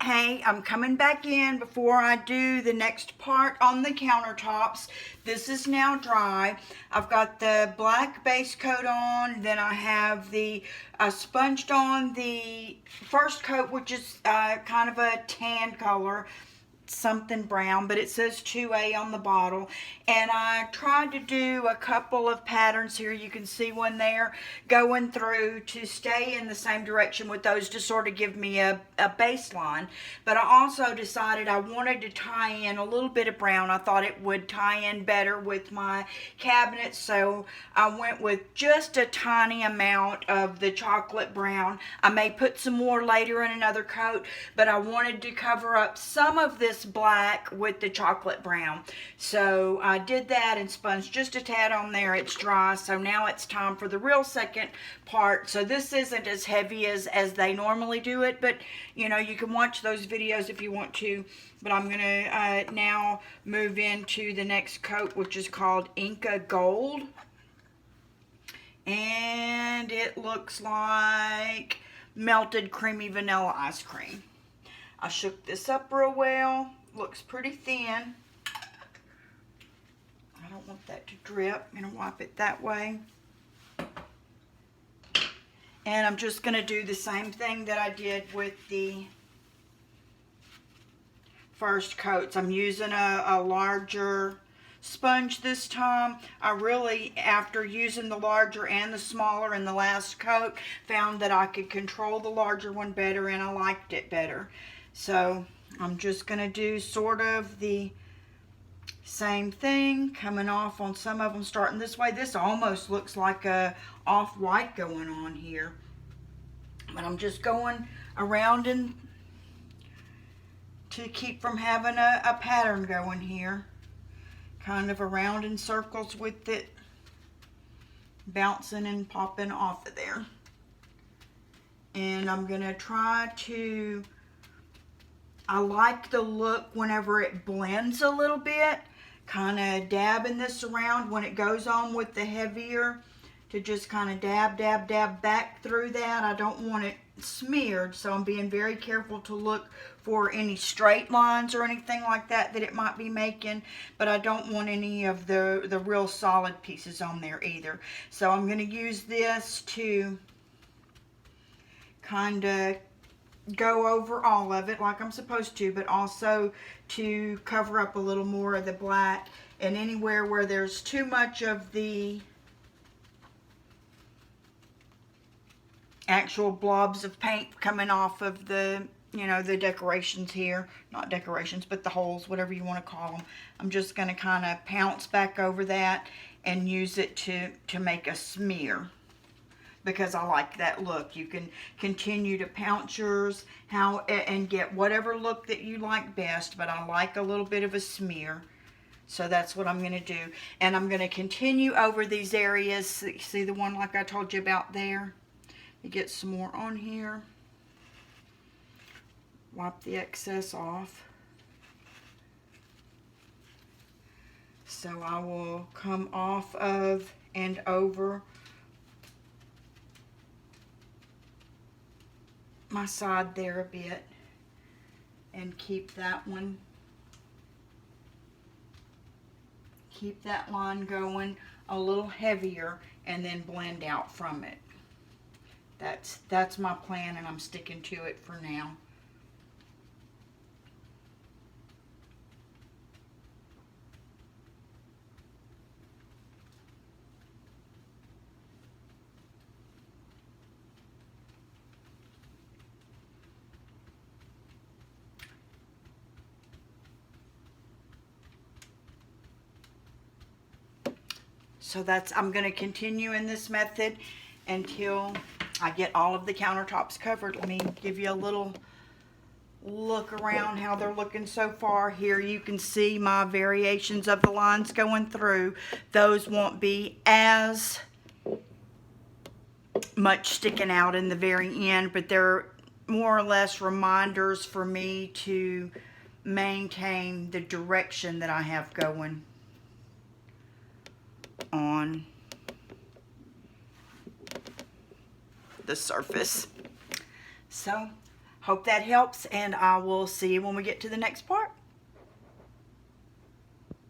Hey, I'm coming back in before I do the next part on the countertops. This is now dry. I've got the black base coat on, then I have I sponged on the first coat, which is kind of a tan color, something brown, but it says 2A on the bottle. And I tried to do a couple of patterns here. You can see one there going through to stay in the same direction with those to sort of give me a baseline. But I also decided I wanted to tie in a little bit of brown. I thought it would tie in better with my cabinet, so I went with just a tiny amount of the chocolate brown. I may put some more later in another coat, but I wanted to cover up some of this black with the chocolate brown. So I did that and sponged just a tad on there. It's dry, so now it's time for the real second part. So this isn't as heavy as they normally do it, but you know, you can watch those videos if you want to. But I'm gonna now move into the next coat, which is called Inca Gold, and it looks like melted creamy vanilla ice cream. I shook this up real well. Looks pretty thin. I don't want that to drip. I'm going to wipe it that way. And I'm just going to do the same thing that I did with the first coats. I'm using a larger sponge this time. I really, after using the larger and the smaller in the last coat, found that I could control the larger one better and I liked it better. So I'm just going to do sort of the same thing, coming off on some of them, starting this way. This almost looks like a off-white going on here. But I'm just going around and to keep from having a pattern going here. Kind of around in circles with it, bouncing and popping off of there. And I'm going to try to... I like the look whenever it blends a little bit, kind of dabbing this around when it goes on with the heavier, to just kind of dab back through that. I don't want it smeared, so I'm being very careful to look for any straight lines or anything like that it might be making, but I don't want any of the real solid pieces on there either. So I'm going to use this to kind of go over all of it like I'm supposed to, but also to cover up a little more of the black, and anywhere where there's too much of the actual blobs of paint coming off of the, you know, the decorations here, not decorations, but the holes, whatever you want to call them, I'm just going to kind of pounce back over that and use it to make a smear, because I like that look. You can continue to pounce yours and get whatever look that you like best, but I like a little bit of a smear. So that's what I'm going to do. And I'm going to continue over these areas. See the one like I told you about there? You get some more on here. Wipe the excess off. So I will come off of and over my side there a bit and keep that line going a little heavier and then blend out from it. That's my plan, and I'm sticking to it for now. So I'm going to continue in this method until I get all of the countertops covered. Let me give you a little look around how they're looking so far. Here you can see my variations of the lines going through. Those won't be as much sticking out in the very end, but they're more or less reminders for me to maintain the direction that I have going on the surface. So Hope that helps, and I will see you when we get to the next part.